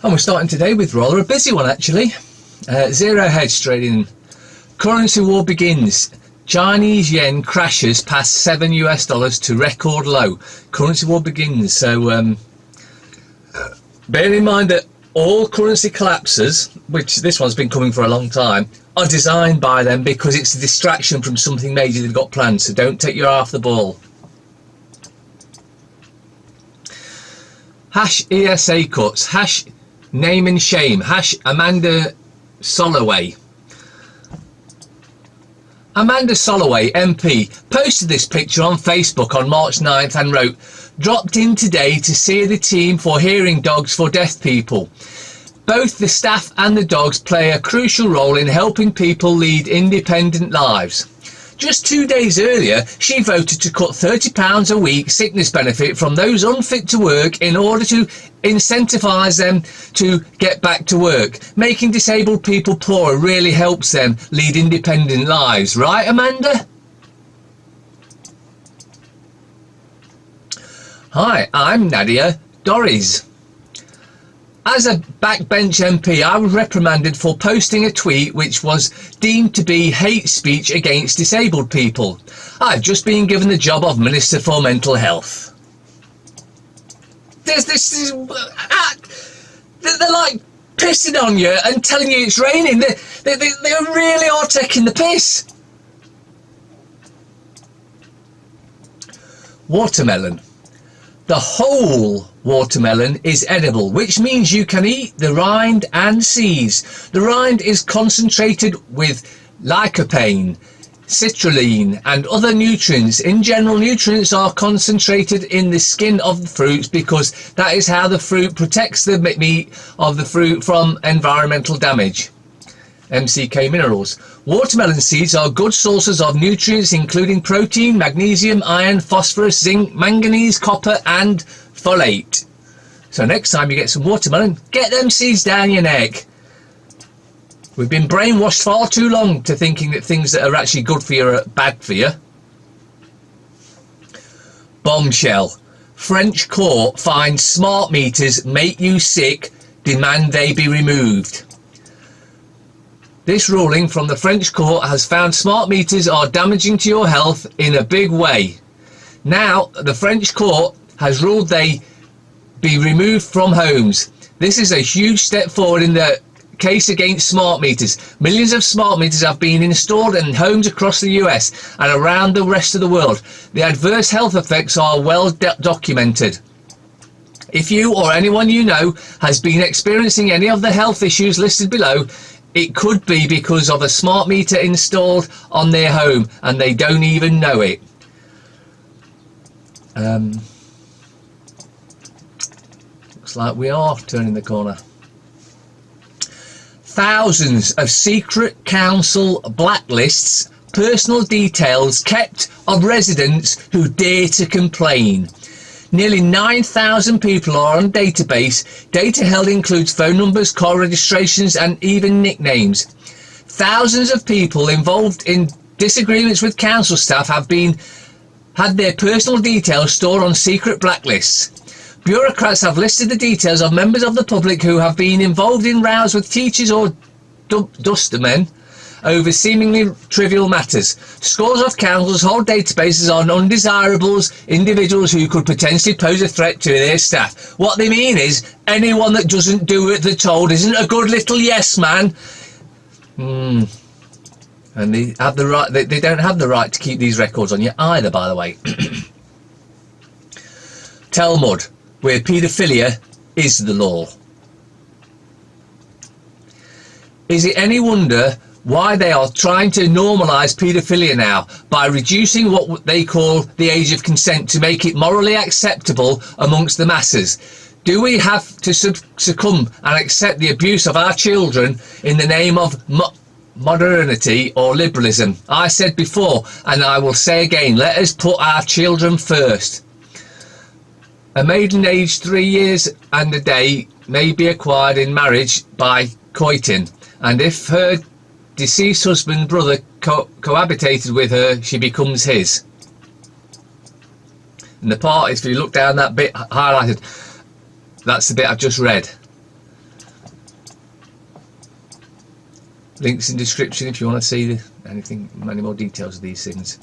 And we're starting today with rather a busy one actually. Zero hedge trading. Currency war begins. Chinese yen crashes past $7 to record low. Currency war begins. So bear in mind that all currency collapses, which this one's been coming for a long time, are designed by them because it's a distraction from something major they've got planned. So don't take your eye off the ball. Hash ESA cuts. Hash name and shame. Hash Amanda Soloway. Amanda Soloway, MP, posted this picture on Facebook on March 9th and wrote, "Dropped in today to see the team for hearing dogs for deaf people. Both the staff and the dogs play a crucial role in helping people lead independent lives." Just 2 days earlier, she voted to cut £30 a week sickness benefit from those unfit to work in order to incentivise them to get back to work. Making disabled people poorer really helps them lead independent lives. Right, Amanda? Hi, I'm Nadia Dorries. As a backbench MP, I was reprimanded for posting a tweet which was deemed to be hate speech against disabled people. I've just been given the job of Minister for Mental Health. They're like pissing on you and telling you it's raining. They really are taking the piss. Watermelon. The whole watermelon is edible, which means you can eat the rind and seeds. The rind is concentrated with lycopene, citrulline and other nutrients. In general, nutrients are concentrated in the skin of the fruits because that is how the fruit protects the meat of the fruit from environmental damage. MCK minerals. Watermelon seeds are good sources of nutrients including protein, magnesium, iron, phosphorus, zinc, manganese, copper and folate. So next time you get some watermelon, get them seeds down your neck. We've been brainwashed far too long to thinking that things that are actually good for you are bad for you. Bombshell. French court finds smart meters make you sick, demand they be removed. This ruling from the French court has found smart meters are damaging to your health in a big way. Now, the French court has ruled they be removed from homes. This is a huge step forward in the case against smart meters. Millions of smart meters have been installed in homes across the US and around the rest of the world. The adverse health effects are well documented. If you or anyone you know has been experiencing any of the health issues listed below, it could be because of a smart meter installed on their home and they don't even know it. Looks like we are turning the corner. Thousands of secret council blacklists personal details kept of residents who dare to complain. Nearly 9,000 people are on database. Data held includes phone numbers, car registrations and even nicknames. Thousands of people involved in disagreements with council staff have had their personal details stored on secret blacklists. Bureaucrats have listed the details of members of the public who have been involved in rows with teachers or dustmen over seemingly trivial matters. Scores of councils hold databases on undesirables, individuals who could potentially pose a threat to their staff. What they mean is anyone that doesn't do what they're told isn't a good little yes man. And they have the right. They don't have the right to keep these records on you either, by the way. Talmud, where paedophilia is the law. Is it any wonder why they are trying to normalise paedophilia now by reducing what they call the age of consent to make it morally acceptable amongst the masses? Do we have to succumb and accept the abuse of our children in the name of modernity or liberalism? I said before, and I will say again, let us put our children first. A maiden aged 3 years and a day may be acquired in marriage by coiting, and if her deceased husband brother cohabitated with her, she becomes his. And the part, if you look down that bit highlighted, that's the bit I've just read. Links in description if you want to see any more details of these things.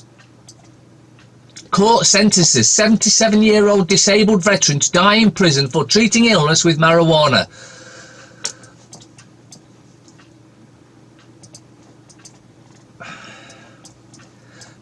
Court sentences 77-year-old disabled veteran to die in prison for treating illness with marijuana.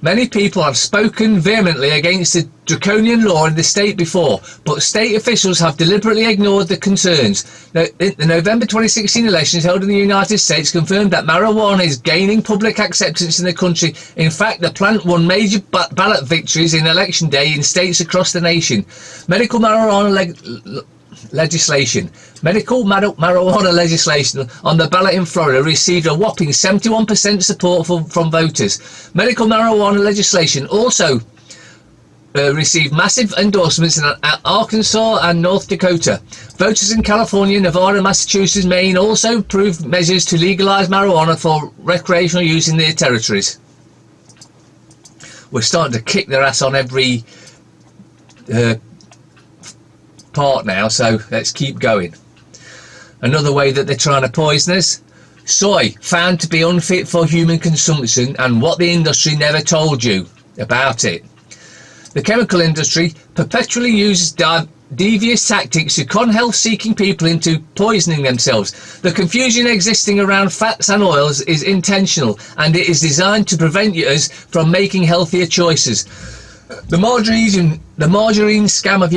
Many people have spoken vehemently against the draconian law in the state before, but state officials have deliberately ignored the concerns. The November 2016 elections held in the United States confirmed that marijuana is gaining public acceptance in the country. In fact, the plant won major ballot victories in election day in states across the nation. Medical marijuana legislation on the ballot in Florida received a whopping 71% support from voters. Medical marijuana legislation also received massive endorsements in Arkansas and North Dakota. Voters in California, Nevada, Massachusetts, Maine also approved measures to legalize marijuana for recreational use in their territories. We're starting to kick their ass on every part now, so let's keep going. Another way that they're trying to poison us: soy found to be unfit for human consumption, and what the industry never told you about it. The chemical industry perpetually uses devious tactics to con health-seeking people into poisoning themselves. The confusion existing around fats and oils is intentional, and it is designed to prevent us from making healthier choices. The margarine scam of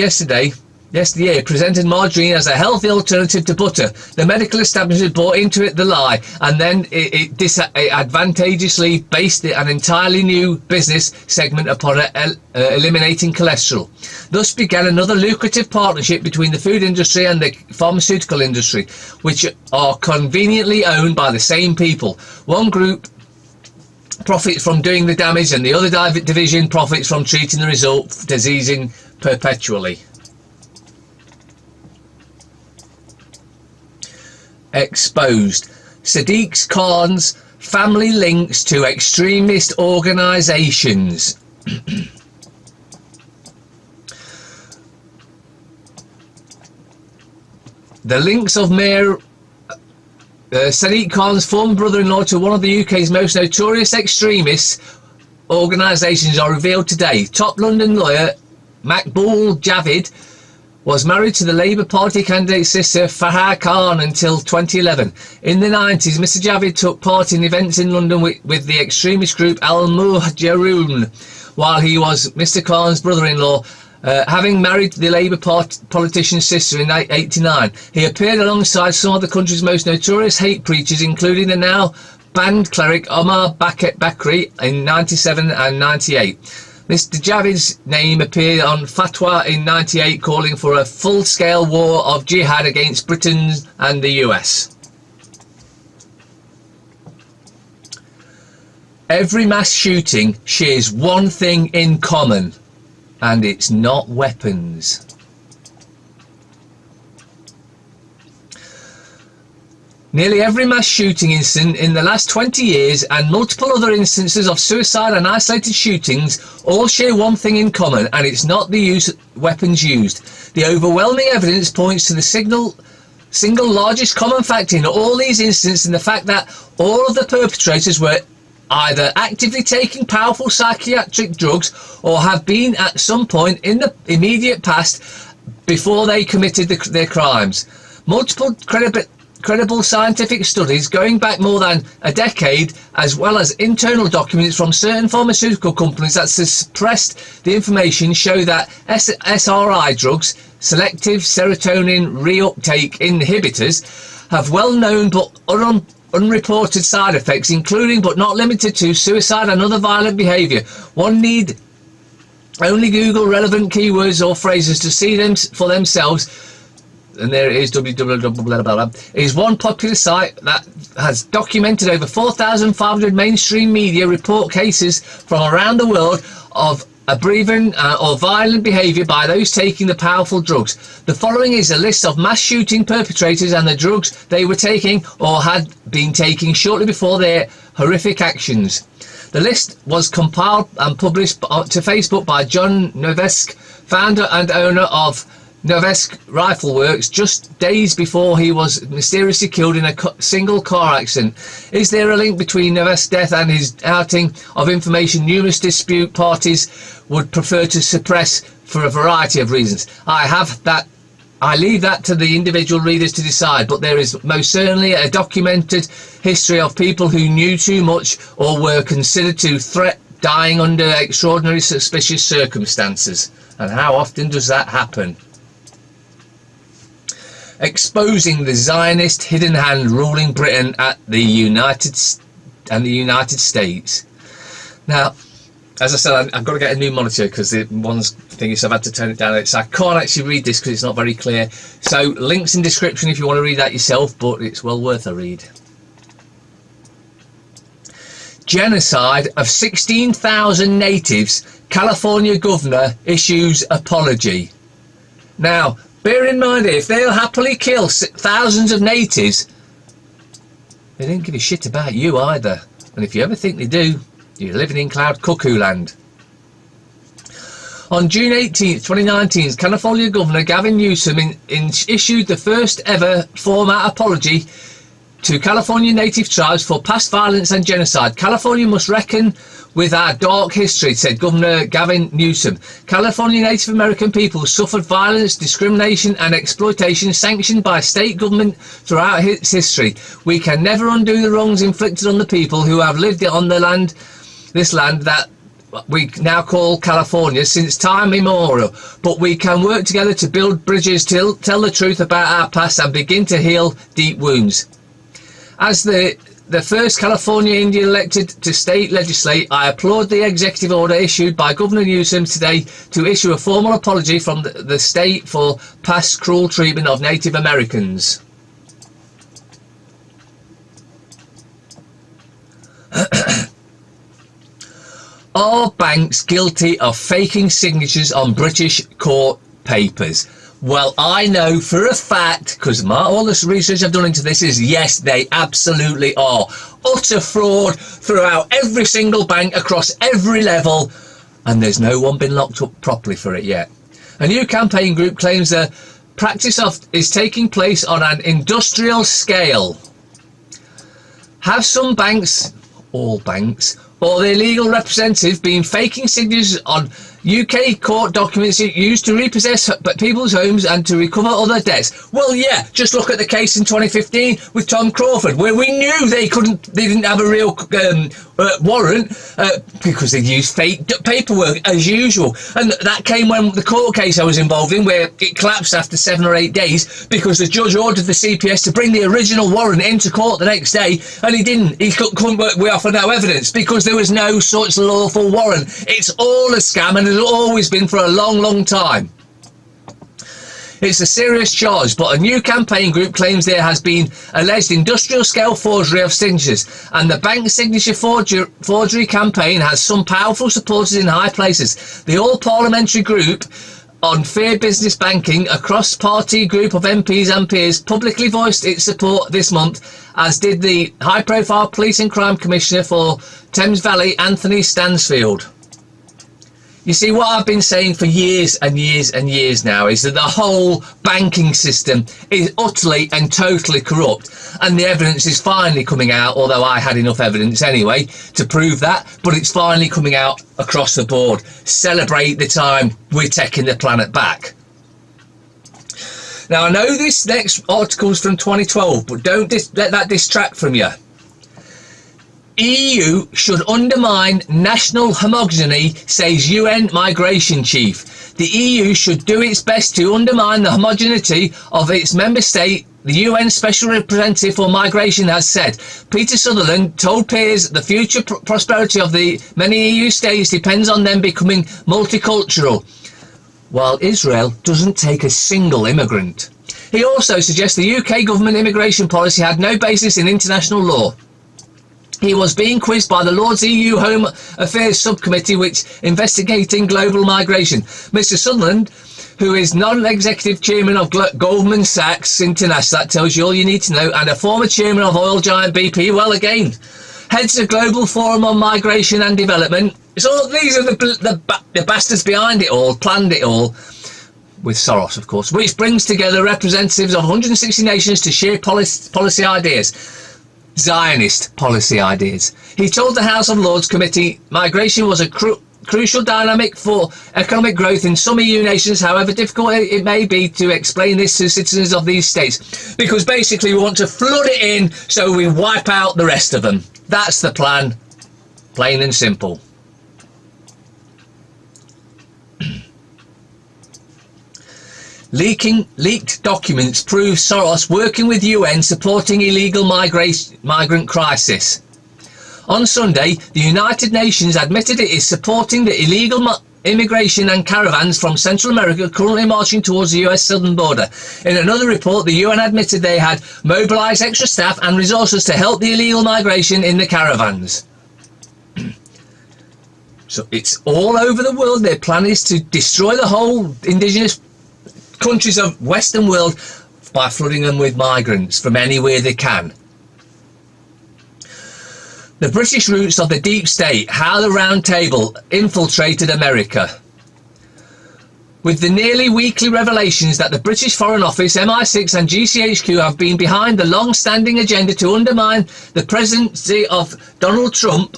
yesteryear presented margarine as a healthy alternative to butter. The medical establishment bought into it the lie, and then it advantageously based an entirely new business segment upon eliminating cholesterol. Thus began another lucrative partnership between the food industry and the pharmaceutical industry, which are conveniently owned by the same people. One group profits from doing the damage, and the other division profits from treating the result, diseasing perpetually. Exposed. Sadiq Khan's family links to extremist organisations. The links of Mayor Sadiq Khan's former brother-in-law to one of the UK's most notorious extremist organisations are revealed today. Top London lawyer Maqbool Javid was married to the Labour Party candidate's sister Farah Khan until 2011. In the 90s, Mr Javid took part in events in London with the extremist group Al Muhajirun while he was Mr Khan's brother-in-law, having married the Labour politician's sister in 1989. He appeared alongside some of the country's most notorious hate preachers, including the now banned cleric Omar Bakri in 97 and 98. Mr Javid's name appeared on Fatwa in 98, calling for a full-scale war of jihad against Britain and the US. Every mass shooting shares one thing in common, and it's not weapons. Nearly every mass shooting incident in the last 20 years and multiple other instances of suicide and isolated shootings all share one thing in common, and it's not the use of weapons used. The overwhelming evidence points to the single largest common factor in all these incidents, and the fact that all of the perpetrators were either actively taking powerful psychiatric drugs or have been at some point in the immediate past before they committed their crimes. Multiple credible scientific studies going back more than a decade, as well as internal documents from certain pharmaceutical companies that suppressed the information, show that SRI drugs, selective serotonin reuptake inhibitors, have well-known but unreported side effects, including but not limited to suicide and other violent behaviour. One need only Google relevant keywords or phrases to see them for themselves. And there it is, www. Is one popular site that has documented over 4,500 mainstream media report cases from around the world of aberrant or violent behaviour by those taking the powerful drugs. The following is a list of mass shooting perpetrators and the drugs they were taking or had been taking shortly before their horrific actions. The list was compiled and published to Facebook by John Novesk, founder and owner of Novesk Rifle Works just days before he was mysteriously killed in a single car accident. Is there a link between Novesk's death and his outing of information numerous dispute parties would prefer to suppress for a variety of reasons? I leave that to the individual readers to decide, but there is most certainly a documented history of people who knew too much or were considered to threat dying under extraordinary suspicious circumstances. And how often does that happen? Exposing the Zionist hidden hand ruling Britain at the United States. Now, as I said, I've got to get a new monitor because the one's thingy, so I've had to turn it down. So I can't actually read this because it's not very clear. So links in description if you want to read that yourself, but it's well worth a read. Genocide of 16,000 natives. California governor issues apology. Now, bear in mind, if they'll happily kill thousands of natives, they don't give a shit about you either. And if you ever think they do, you're living in cloud cuckoo land. On June 18th, 2019, California Governor Gavin Newsom issued the first ever formal apology to California native tribes for past violence and genocide. California must reckon with our dark history, said Governor Gavin Newsom. California Native American people suffered violence, discrimination and exploitation sanctioned by state government throughout its history. We can never undo the wrongs inflicted on the people who have lived on the land, this land that we now call California, since time immemorial. But we can work together to build bridges, to tell the truth about our past and begin to heal deep wounds. As the first California Indian elected to state legislate, I applaud the executive order issued by Governor Newsom today to issue a formal apology from the state for past cruel treatment of Native Americans. Are banks guilty of faking signatures on British court papers? Well, I know for a fact, because all this research I've done into this is, yes, they absolutely are. Utter fraud throughout every single bank across every level, and there's no one been locked up properly for it yet. A new campaign group claims the practice is taking place on an industrial scale. Have some banks, all banks, or their legal representative been faking signatures on UK court documents used to repossess people's homes and to recover other debts? Well, yeah, just look at the case in 2015 with Tom Crawford, where we knew they didn't have a real warrant because they used fake paperwork as usual. And that came when the court case I was involved in, where it collapsed after 7 or 8 days because the judge ordered the CPS to bring the original warrant into court the next day, and he didn't. He couldn't work way off for no evidence because there was no such lawful warrant. It's all a scam, and has always been for a long, long time. It's a serious charge, but a new campaign group claims there has been alleged industrial scale forgery of signatures, and the bank signature forgery campaign has some powerful supporters in high places. The all-parliamentary group on fair business banking, a cross-party group of MPs and peers, publicly voiced its support this month, as did the high-profile Police and Crime Commissioner for Thames Valley, Anthony Stansfield. You see, what I've been saying for years and years and years now is that the whole banking system is utterly and totally corrupt, and the evidence is finally coming out, although I had enough evidence anyway to prove that, but it's finally coming out across the board. Celebrate the time we're taking the planet back. Now, I know this next article's from 2012, but don't let that distract from you. EU should undermine national homogeneity, says UN migration chief. The EU should do its best to undermine the homogeneity of its member state, the UN Special Representative for Migration has said. Peter Sutherland told peers the future prosperity of the many EU states depends on them becoming multicultural, while Israel doesn't take a single immigrant. He also suggests the UK government immigration policy had no basis in international law. He was being quizzed by the Lord's EU Home Affairs Subcommittee, which investigating global migration. Mr. Sutherland, who is non-executive chairman of Goldman Sachs International, that tells you all you need to know, and a former chairman of oil giant BP, well, again, heads the Global Forum on Migration and Development. So these are the bastards behind it all, planned it all. with Soros, of course, which brings together representatives of 160 nations to share policy ideas, Zionist policy ideas. He told the House of Lords Committee migration was a crucial dynamic for economic growth in some EU nations, however difficult it may be to explain this to citizens of these states, because basically we want to flood it in so we wipe out the rest of them. That's the plan, plain and simple. Leaked documents prove Soros working with UN supporting illegal migrant crisis. On Sunday, the United Nations admitted it is supporting the illegal immigration and caravans from Central America currently marching towards the US southern border. In another report, the UN admitted they had mobilized extra staff and resources to help the illegal migration in the caravans. So it's all over the world. Their plan is to destroy the whole indigenous countries of Western world by flooding them with migrants from anywhere they can. The British roots of the deep state, how the Round Table infiltrated America. With the nearly weekly revelations that the British Foreign Office, MI6 and GCHQ have been behind the long-standing agenda to undermine the presidency of Donald Trump,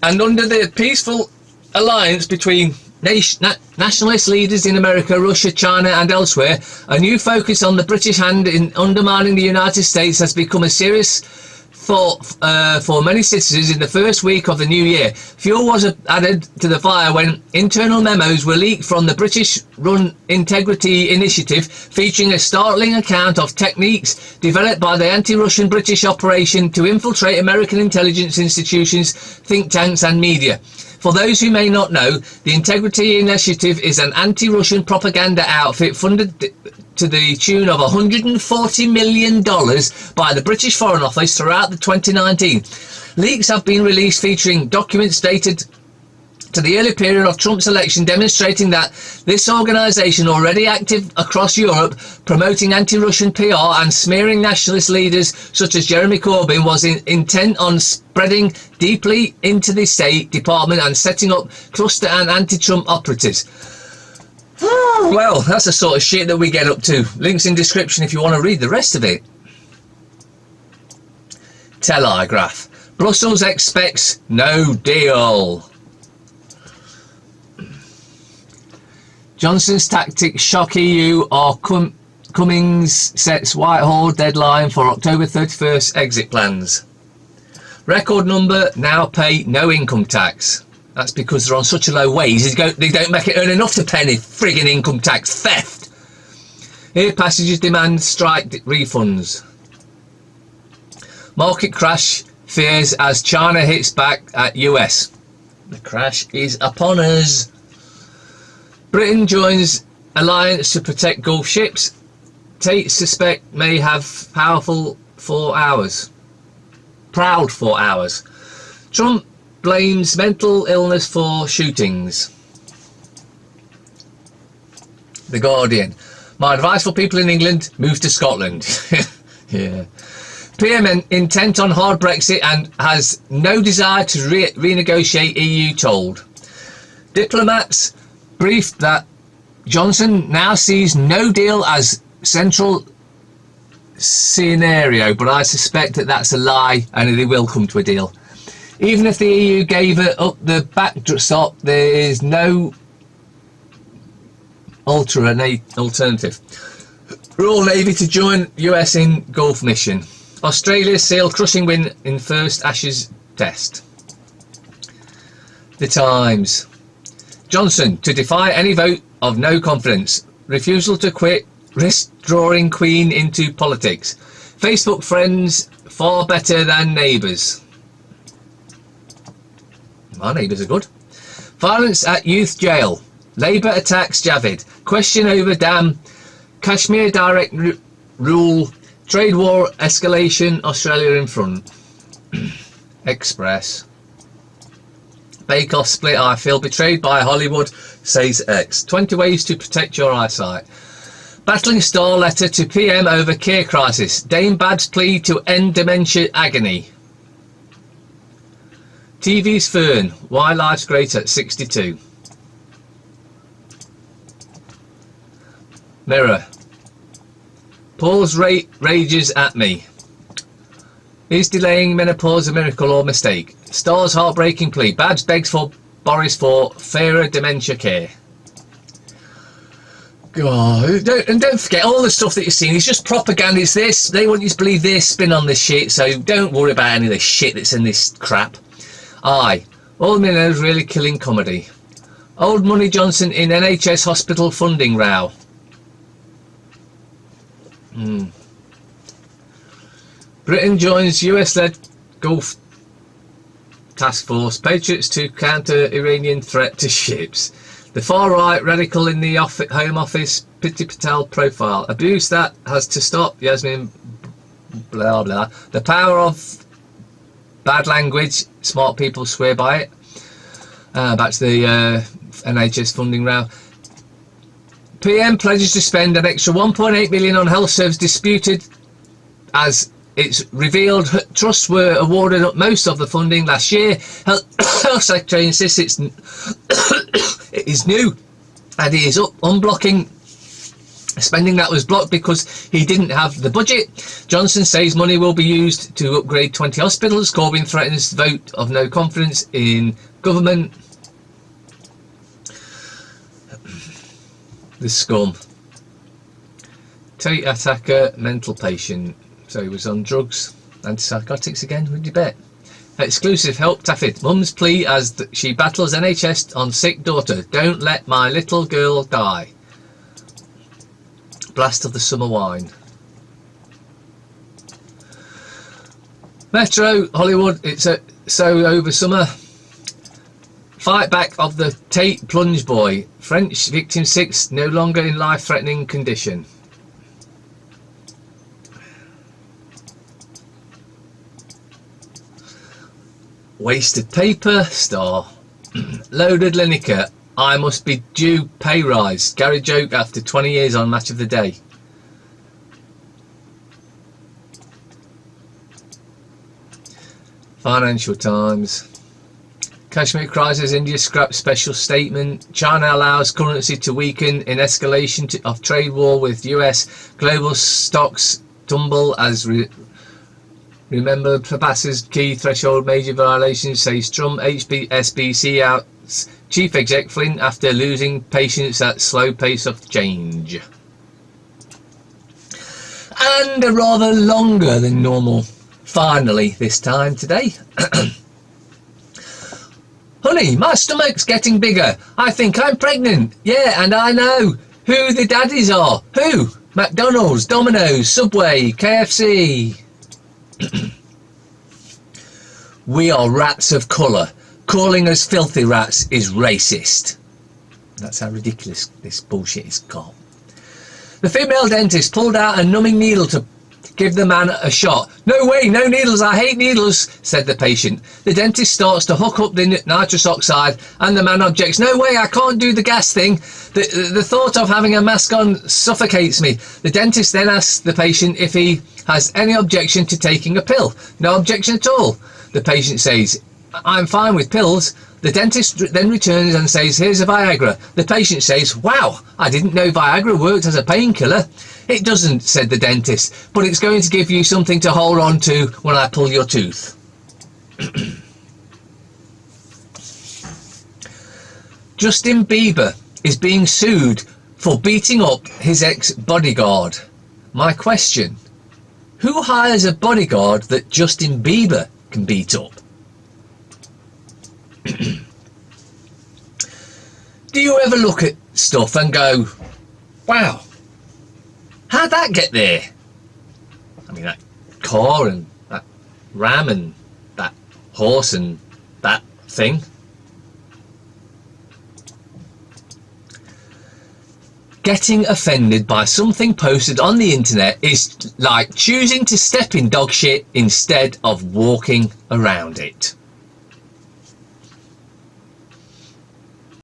and under the peaceful alliance between nationalist leaders in America, Russia, China and elsewhere, a new focus on the British hand in undermining the United States has become a serious thought for many citizens in the first week of the new year. Fuel was added to the fire when internal memos were leaked from the British-run Integrity Initiative, featuring a startling account of techniques developed by the anti-Russian British operation to infiltrate American intelligence institutions, think tanks and media. For those who may not know, the Integrity Initiative is an anti-Russian propaganda outfit funded to the tune of $140 million by the British Foreign Office throughout the 2019. Leaks have been released featuring documents dated to the early period of Trump's election, demonstrating that this organisation, already active across Europe, promoting anti-Russian PR and smearing nationalist leaders such as Jeremy Corbyn, was intent on spreading deeply into the State Department and setting up cluster and anti-Trump operatives. Well, that's the sort of shit that we get up to. Links in description if you want to read the rest of it. Telegraph. Brussels expects no deal. Johnson's tactics shock EU, or Cummings sets Whitehall deadline for October 31st exit plans. Record number now pay no income tax. That's because they're on such a low wage, they don't make it earn enough to pay any frigging income tax. Theft! Air passengers demand strike refunds. Market crash fears as China hits back at US. The crash is upon us. Britain joins alliance to protect Gulf ships. Tate suspect may have proud 4 hours. Trump blames mental illness for shootings. The Guardian. My advice for people in England, move to Scotland. Yeah. PM intent on hard Brexit and has no desire to renegotiate EU told. Diplomats briefed that Johnson now sees no deal as central scenario, but I suspect that that's a lie and they will come to a deal. Even if the EU gave it up the backstop, there is no alternative. Royal Navy to join US in Gulf mission. Australia sailed crushing win in first Ashes test. The Times. Johnson to defy any vote of no confidence. Refusal to quit risks drawing Queen into politics. Facebook friends far better than neighbours. My neighbours are good. Violence at youth jail. Labour attacks Javid. Question over dam. Kashmir direct rule. Trade war escalation. Australia in front. Express. Bake Off split. I feel betrayed by Hollywood, says X. 20 ways to protect your eyesight. Battling star letter to PM over care crisis. Dame Bad's plea to end dementia agony. TV's Fern. Why life's great at 62. Mirror. Paul's rages at me. Is delaying menopause a miracle or mistake? Star's heartbreaking plea. Babs begs for Boris for fairer dementia care. God, don't forget all the stuff that you're seeing. It's just propaganda. It's this. They want you to believe this, spin on this shit. So don't worry about any of this shit that's in this crap. Aye. All millionaires really killing comedy. Old Money Johnson in NHS hospital funding row. Britain joins US-led Gulf task force. Patriots to counter Iranian threat to ships. The far-right radical in the Home Office, Priti Patel profile. Abuse that has to stop. Yasmin, blah, blah. The power of bad language. Smart people swear by it. Back to the NHS funding row. PM pledges to spend an extra 1.8 million on health service disputed as it's revealed trusts were awarded up most of the funding last year. Health Secretary insists it is new and he is unblocking spending that was blocked because he didn't have the budget. Johnson says money will be used to upgrade 20 hospitals. Corbyn threatens vote of no confidence in government. The scum. Tate attacker, mental patient. So he was on drugs, antipsychotics again, would you bet? Exclusive help Taffet. Mum's plea as she battles NHS on sick daughter. Don't let my little girl die. Blast of the summer wine. Metro, Hollywood, it's so over summer. Fight back of the Tate plunge boy. French victim 6 no longer in life-threatening condition. Wasted paper, Star. Loaded Lineker. I must be due pay rise. Gary joke after 20 years on Match of the Day. Financial Times. Kashmir crisis, India scraps special statement. China allows currency to weaken in escalation of trade war with US. Global stocks tumble as remember passes key threshold major violations, says Trump. HSBC outs Chief Exec Flynn after losing patience at slow pace of change. And a rather longer than normal finally this time today. Honey, my stomach's getting bigger. I think I'm pregnant. Yeah, and I know who the daddies are. Who? McDonald's, Domino's, Subway, KFC. We are rats of colour. Calling us filthy rats is racist. That's how ridiculous this bullshit is got. The female dentist pulled out a numbing needle to give the man a shot. No way, no needles, I hate needles, said the patient. The dentist starts to hook up the nitrous oxide and the man objects. No way, I can't do the gas thing. The thought of having a mask on suffocates me. The dentist then asks the patient if he has any objection to taking a pill. No objection at all. The patient says, I'm fine with pills. The dentist then returns and says, here's a Viagra. The patient says, wow, I didn't know Viagra worked as a painkiller. It doesn't, said the dentist, but it's going to give you something to hold on to when I pull your tooth. Justin Bieber is being sued for beating up his ex-bodyguard. My question, who hires a bodyguard that Justin Bieber can beat up? Do you ever look at stuff and go, wow, how'd that get there? I mean, that car and that ram and that horse and that thing. Getting offended by something posted on the internet is like choosing to step in dog shit instead of walking around it.